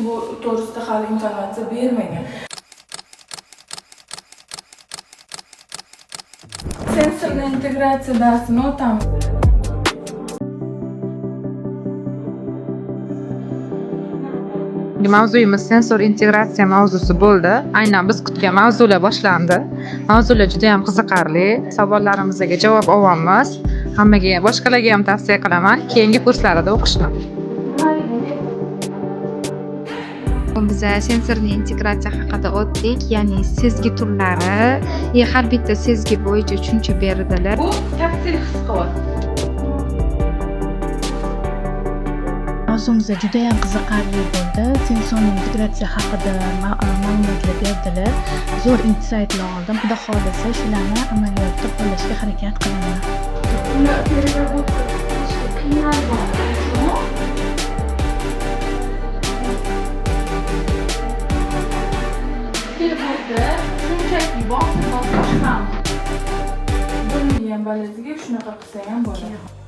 bu to'g'risida hali informatsiya bermagan. Sensorli integratsiya darsini o'tamiz. Mavzuyimiz sensor integratsiya mavzusi bo'ldi. Aynan biz kutgan mavzular boshlandi. Mavzular juda ham qiziqarli. Savollarimizga javob olamiz. Hammaga, boshqalarga ham tavsiya qilaman keyingi kurslarida o'qishni. Biz sensorli integratsiya haqida o'tdik, ya'ni sezgi turlari, har bitta sezgi bo'yicha tushuncha berdilar. Bu taktil his-quvvat. Mavzumiz juda ham qiziqarli bo'ldi. Sensorli integratsiya haqida ma'lumotlar berdilar. Zo'r insightlar oldim. Xudo xolisa shularni amaliyotda qo'llashga harakat qilaman. Ular pedagogik qiynalgan. Telefonda shunchaki bosib chiqamiz. Bilmagan bolaga shunaqa qilsa ham bo'ladi.